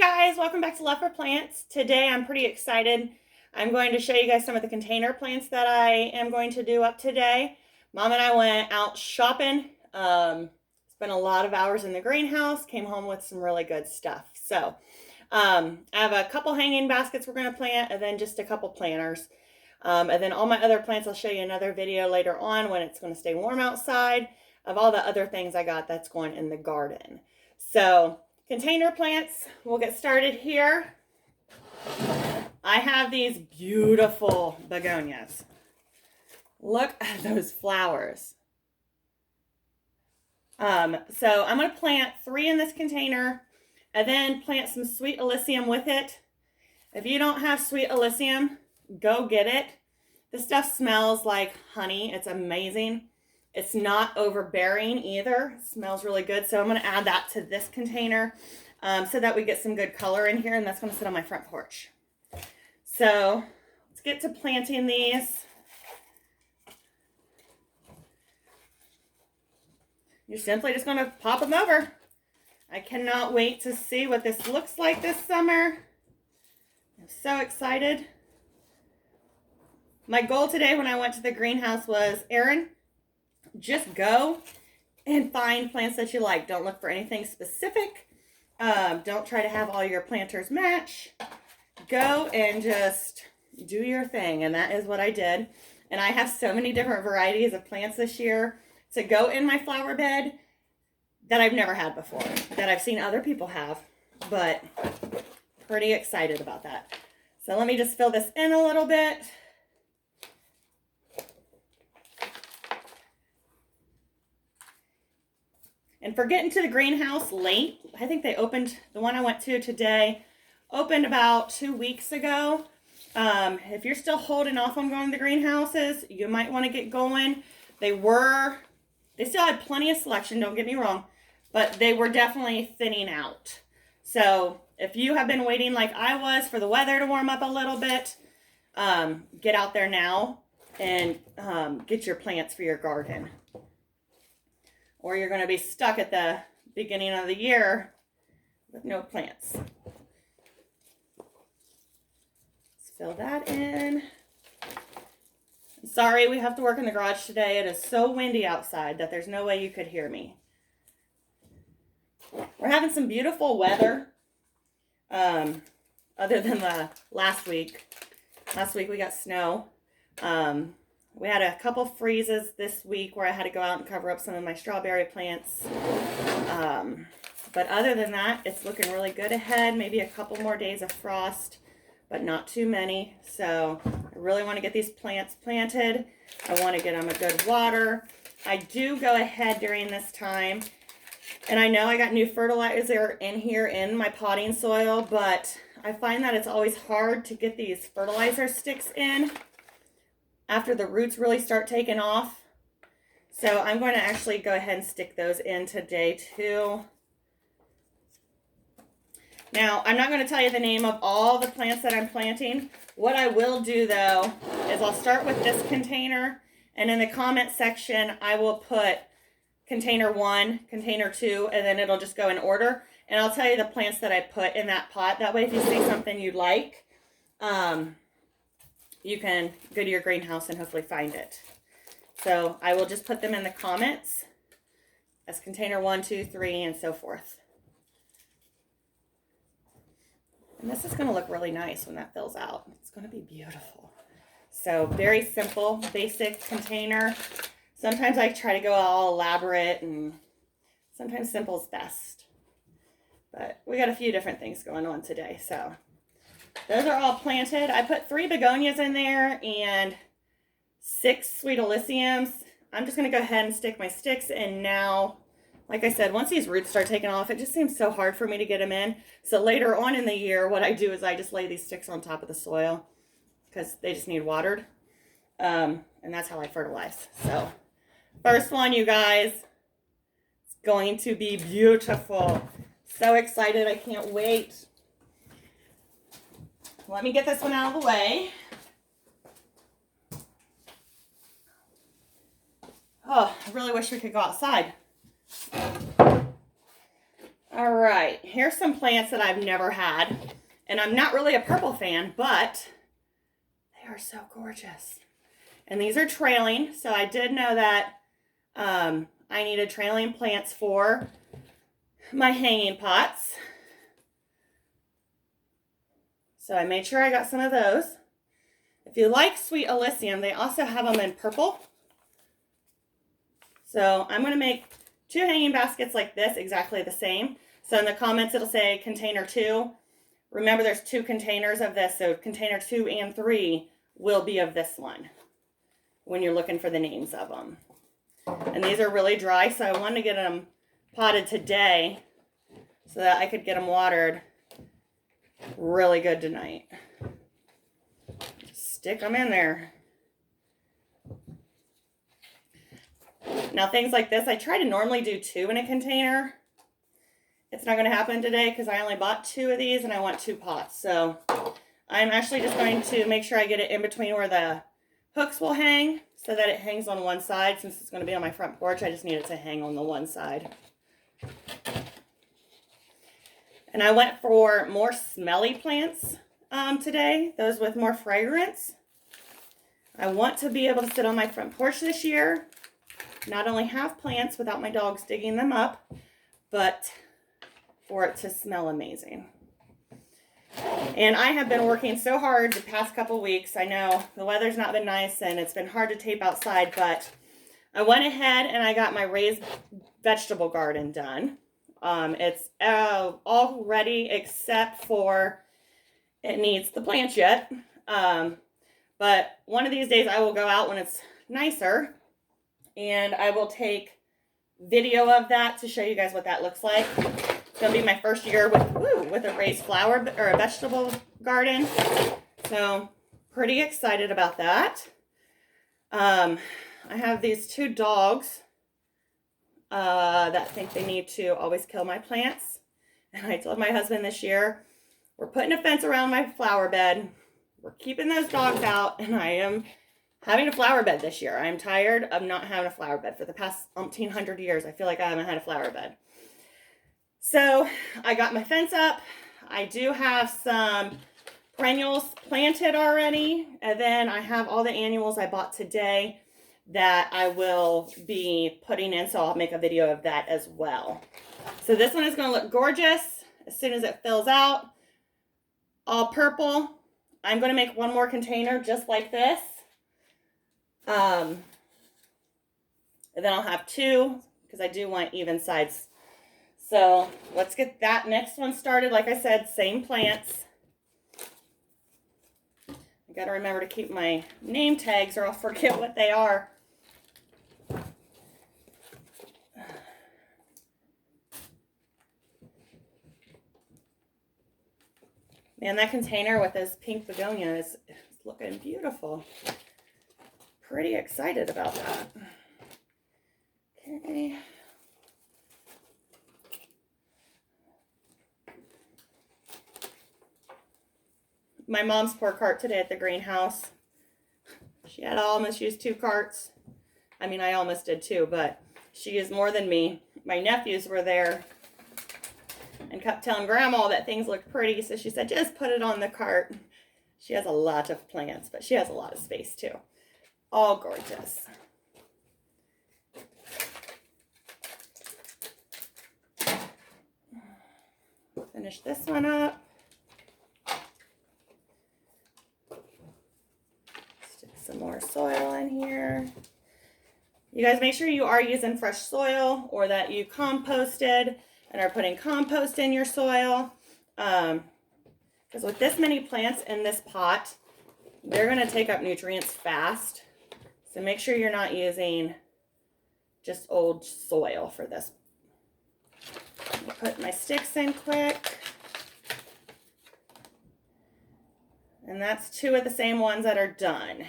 guys, welcome back to Love for Plants. Today I'm pretty excited. I'm going to show you guys some of the container plants that I am going to do up today. Mom and I went out shopping, spent a lot of hours in the greenhouse, came home with some really good stuff. So I have a couple hanging baskets we're going to plant and then just a couple planters. And then all my other plants, I'll show you another video later on when it's going to stay warm outside of all the other things I got that's going in the garden. So container plants, we'll get started here. I have these beautiful begonias. Look at those flowers. So I'm going to plant 3 in this container and then plant some sweet Alyssum with it. If you don't have sweet Alyssum, go get it. This stuff smells like honey. It's amazing. It's not overbearing either. It smells really good. So I'm going to add that to this container so that we get some good color in here, and that's going to sit on my front porch. So let's get to planting these. You're simply just going to pop them over. I cannot wait to see what this looks like this summer. I'm so excited. My goal today when I went to the greenhouse was, Erin, just go and find plants that you like. Don't look for anything specific. Don't try to have all your planters match. Go and just do your thing. And that is what I did. And I have so many different varieties of plants this year to go in my flower bed that I've never had before, that I've seen other people have, but pretty excited about that. So let me just fill this in a little bit. And for getting to the greenhouse late, I think they opened, the one I went to today, opened about 2 weeks ago. If you're still holding off on going to the greenhouses, you might want to get going. They still had plenty of selection, don't get me wrong, but they were definitely thinning out. So if you have been waiting like I was for the weather to warm up a little bit, get out there now and get your plants for your garden. Or you're going to be stuck at the beginning of the year with no plants. Let's fill that in. I'm sorry, we have to work in the garage today. It is so windy outside that there's no way you could hear me. We're having some beautiful weather. Other than last week. Last week we got snow. We had a couple freezes this week where I had to go out and cover up some of my strawberry plants. But other than that, it's looking really good ahead. Maybe a couple more days of frost, but not too many. So I really want to get these plants planted. I want to get them a good water. I do go ahead during this time. And I know I got new fertilizer in here in my potting soil, but I find that it's always hard to get these fertilizer sticks in after the roots really start taking off. So I'm going to actually go ahead and stick those in today too. Now, I'm not going to tell you the name of all the plants that I'm planting. What I will do though, is I'll start with this container, and in the comment section, I will put container 1, container 2, and then it'll just go in order. And I'll tell you the plants that I put in that pot. That way, if you see something you like, you can go to your greenhouse and hopefully find it. So I will just put them in the comments as container 1, 2, 3, and so forth. And this is going to look really nice when that fills out. It's going to be beautiful. So very simple, basic container. Sometimes I try to go all elaborate, and sometimes simple is best. But we got a few different things going on today, so those are all planted. I put 3 begonias in there and 6 sweet Alyssums. I'm just going to go ahead and stick my sticks in now. Like I said, once these roots start taking off, it just seems so hard for me to get them in. So later on in the year, what I do is I just lay these sticks on top of the soil because they just need watered. And that's how I fertilize. So first one, you guys, it's going to be beautiful. So excited. I can't wait. Let me get this one out of the way. Oh, I really wish we could go outside. All right, here's some plants that I've never had. And I'm not really a purple fan, but they are so gorgeous. And these are trailing, so I did know that I needed trailing plants for my hanging pots. So I made sure I got some of those. If you like sweet Alyssum, they also have them in purple. So I'm going to make 2 hanging baskets like this, exactly the same. So in the comments, it'll say container 2. Remember, there's 2 containers of this, so container 2 and 3 will be of this one when you're looking for the names of them. And these are really dry, so I wanted to get them potted today so that I could get them watered really good tonight. Stick them in there. Now things like this, I try to normally do 2 in a container. It's not going to happen today because I only bought 2 of these and I want 2 pots. So I'm actually just going to make sure I get it in between where the hooks will hang so that it hangs on one side. Since it's going to be on my front porch, I just need it to hang on the one side. And I went for more smelly plants today, those with more fragrance. I want to be able to sit on my front porch this year, not only have plants without my dogs digging them up, but for it to smell amazing. And I have been working so hard the past couple weeks. I know the weather's not been nice and it's been hard to tape outside, but I went ahead and I got my raised vegetable garden done. It's all ready except for it needs the plants yet. But one of these days I will go out when it's nicer and I will take video of that to show you guys what that looks like. It's going to be my first year with a raised flower or a vegetable garden. So pretty excited about that. I have these 2 dogs that think they need to always kill my plants. And I told my husband this year, we're putting a fence around my flower bed. We're keeping those dogs out, and I am having a flower bed this year. I'm tired of not having a flower bed. For the past 1,800 years, I feel like I haven't had a flower bed. So I got my fence up. I do have some perennials planted already. And then I have all the annuals I bought today that I will be putting in. So I'll make a video of that as well. So this one is going to look gorgeous as soon as it fills out. All purple. I'm going to make one more container just like this. And then I'll have 2 because I do want even sides. So let's get that next one started. Like I said, same plants. I got to remember to keep my name tags or I'll forget what they are. Man, that container with those pink begonias is looking beautiful. Pretty excited about that. Okay. My mom's poor cart today at the greenhouse. She had almost used 2 carts. I mean, I almost did too, but she used more than me. My nephews were there and kept telling Grandma that things looked pretty, so she said, just put it on the cart. She has a lot of plants, but she has a lot of space too. All gorgeous. Finish this one up. Stick some more soil in here. You guys make sure you are using fresh soil or that you composted and are putting compost in your soil. Because with this many plants in this pot, they're going to take up nutrients fast. So make sure you're not using just old soil for this. I'll put my sticks in quick. And that's 2 of the same ones that are done.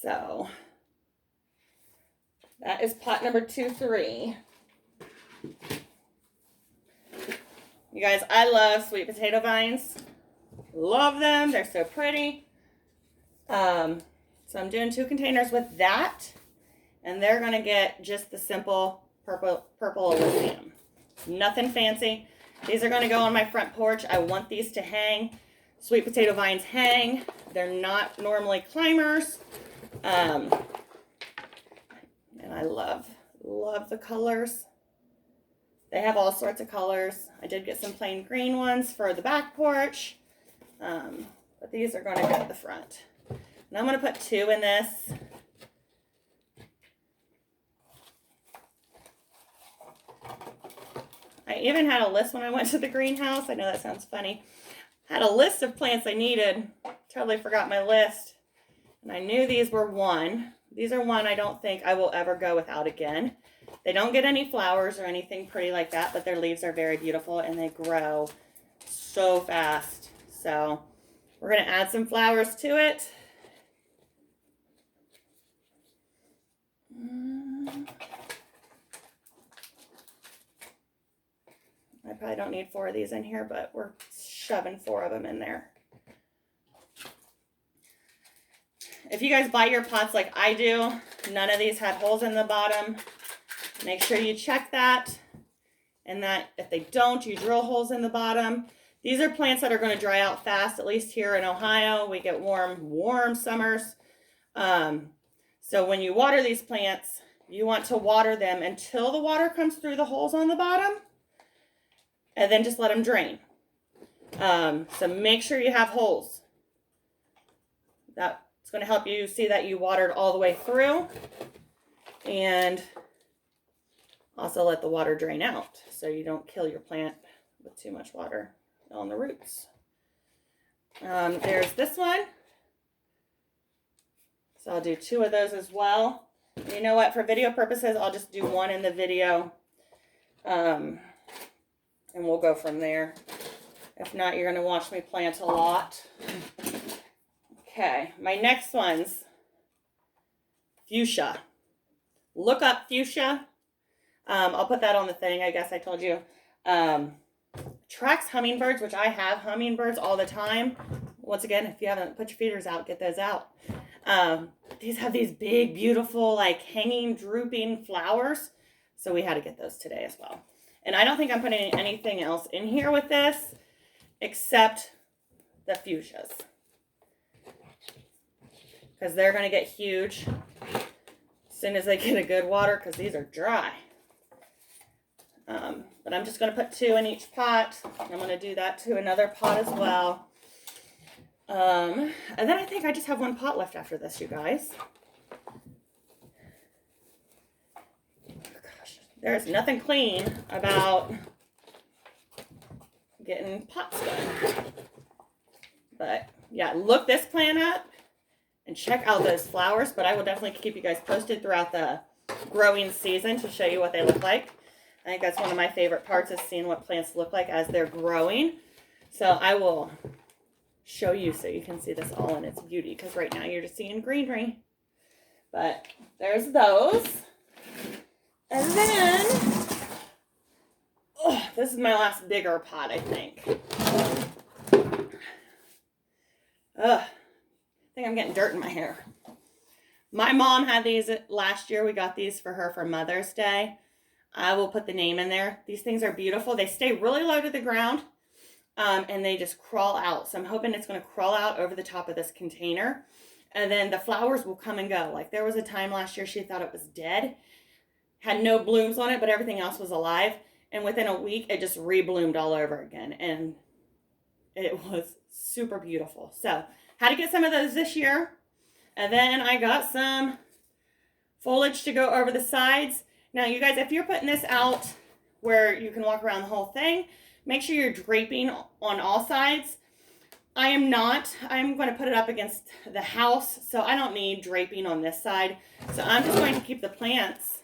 So that is pot number 2-3. You guys, I love sweet potato vines. Love them. They're so pretty. So I'm doing 2 containers with that. And they're going to get just the simple purple Alyssum. Nothing fancy. These are going to go on my front porch. I want these to hang. Sweet potato vines hang. They're not normally climbers. And I love the colors. They have all sorts of colors. I did get some plain green ones for the back porch. But these are going to go at the front. And I'm going to put 2 in this. I even had a list when I went to the greenhouse. I know that sounds funny. I had a list of plants I needed. Totally forgot my list. And I knew these were one. These are one I don't think I will ever go without again. They don't get any flowers or anything pretty like that, but their leaves are very beautiful and they grow so fast. So we're going to add some flowers to it. I probably don't need 4 of these in here, but we're shoving 4 of them in there. If you guys buy your pots like I do, none of these had holes in the bottom. Make sure you check that. And that if they don't, you drill holes in the bottom. These are plants that are going to dry out fast, at least here in Ohio. We get warm summers. So when you water these plants, you want to water them until the water comes through the holes on the bottom. And then just let them drain. So make sure you have holes. That's going to help you see that you watered all the way through. And also let the water drain out so you don't kill your plant with too much water on the roots. There's this one. So I'll do 2 of those as well. You know what? For video purposes, I'll just do 1 in the video. And we'll go from there. If not, you're going to watch me plant a lot. Okay, my next one's Fuchsia. Look up Fuchsia. I'll put that on the thing, I guess I told you. Tracks hummingbirds, which I have hummingbirds all the time. Once again, if you haven't put your feeders out, get those out. These have these big, beautiful, like hanging, drooping flowers. So we had to get those today as well. And I don't think I'm putting anything else in here with this except the fuchsias. Because they're going to get huge as soon as they get a good water, because these are dry. But I'm just going to put 2 in each pot. I'm going to do that to another pot as well. And then I think I just have 1 pot left after this, you guys. Gosh, there's nothing clean about getting pots done. But yeah, look this plant up and check out those flowers. But I will definitely keep you guys posted throughout the growing season to show you what they look like. I think that's one of my favorite parts, is seeing what plants look like as they're growing. So I will show you so you can see this all in its beauty, because right now you're just seeing greenery. But there's those. And then, oh, this is my last bigger pot, I think. I think I'm getting dirt in my hair. My mom had these last year. We got these for her for Mother's Day. I will put the name in there. These things are beautiful. They stay really low to the ground, and they just crawl out. So I'm hoping it's going to crawl out over the top of this container, and then the flowers will come and go. Like there was a time last year she thought it was dead, had no blooms on it, but everything else was alive. And within a week, it just rebloomed all over again, and it was super beautiful. So had to get some of those this year, and then I got some foliage to go over the sides. Now, you guys, if you're putting this out where you can walk around the whole thing, make sure you're draping on all sides. I am not. I'm going to put it up against the house, so I don't need draping on this side. So I'm just going to keep the plants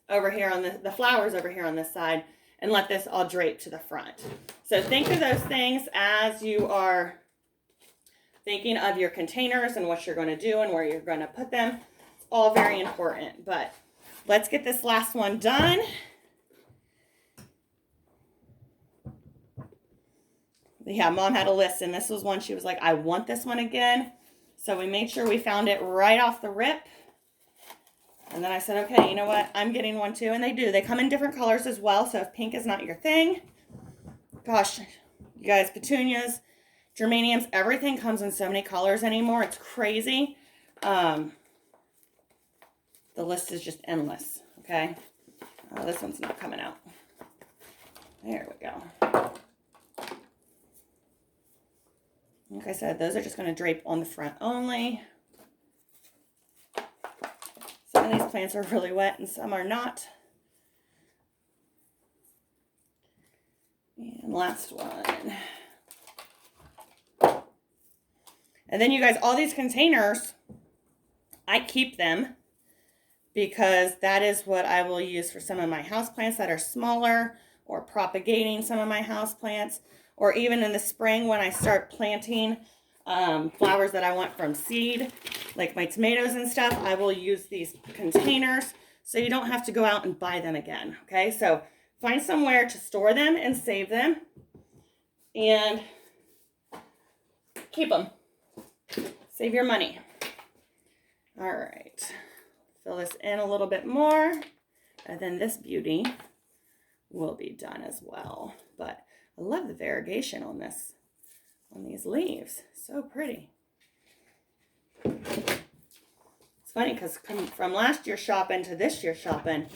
over here on the flowers over here on this side, and let this all drape to the front. So think of those things as you are thinking of your containers and what you're going to do and where you're going to put them. It's all very important, but let's get this last one done. Yeah, Mom had a list, and this was one she was like, I want this one again. So we made sure we found it right off the rip. And then I said, okay, you know what? I'm getting one too. And they do. They come in different colors as well. So if pink is not your thing, gosh, you guys, petunias, geraniums, everything comes in so many colors anymore. It's crazy. The list is just endless. Okay. This one's not coming out. There we go. Like I said, those are just going to drape on the front only. Some of these plants are really wet and some are not. And last one. And then you guys, all these containers, I keep them because that is what I will use for some of my houseplants that are smaller, or propagating some of my houseplants, or even in the spring when I start planting flowers that I want from seed, like my tomatoes and stuff, I will use these containers so you don't have to go out and buy them again. Okay, so find somewhere to store them and save them and keep them. Save your money. All right, fill this in a little bit more, and then this beauty will be done as well. But I love the variegation on these leaves. So pretty. It's funny because from last year's shopping to this year's shopping,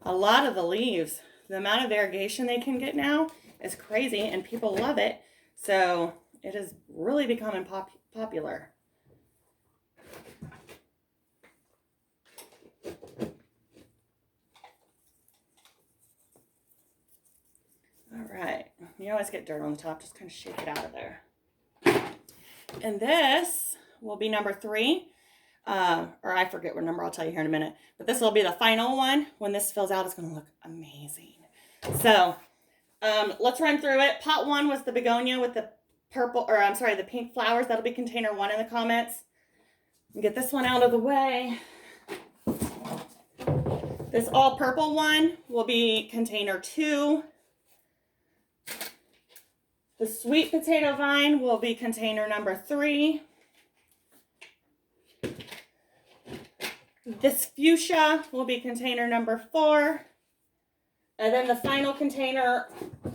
a lot of the leaves, the amount of variegation they can get now is crazy, and people love it. So it is really becoming popular. All right, you always get dirt on the top, just kind of shake it out of there. And this will be number 3, or I forget what number, I'll tell you here in a minute, but this will be the final one. When this fills out, it's going to look amazing. So let's run through it. Pot 1 was the begonia with the the pink flowers. That'll be container 1 in the comments. Get this one out of the way. This all purple one will be container 2. The sweet potato vine will be container number 3. This fuchsia will be container number 4. And then the final container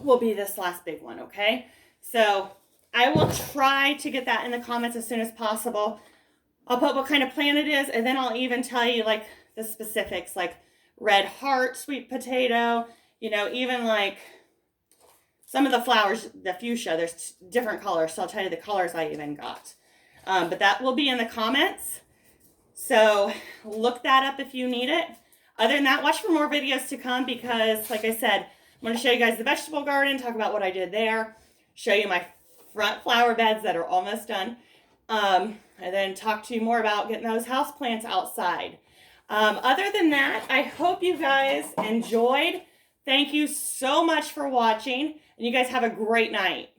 will be this last big one, okay? So I will try to get that in the comments as soon as possible. I'll put what kind of plant it is, and then I'll even tell you like the specifics, like red heart, sweet potato, you know, even like some of the flowers, the fuchsia, there's different colors, so I'll tell you the colors I even got. But that will be in the comments. So look that up if you need it. Other than that, watch for more videos to come because, like I said, I'm going to show you guys the vegetable garden, talk about what I did there, show you my front flower beds that are almost done, and then talk to you more about getting those house plants outside. Other than that, I hope you guys enjoyed. Thank you so much for watching, and you guys have a great night.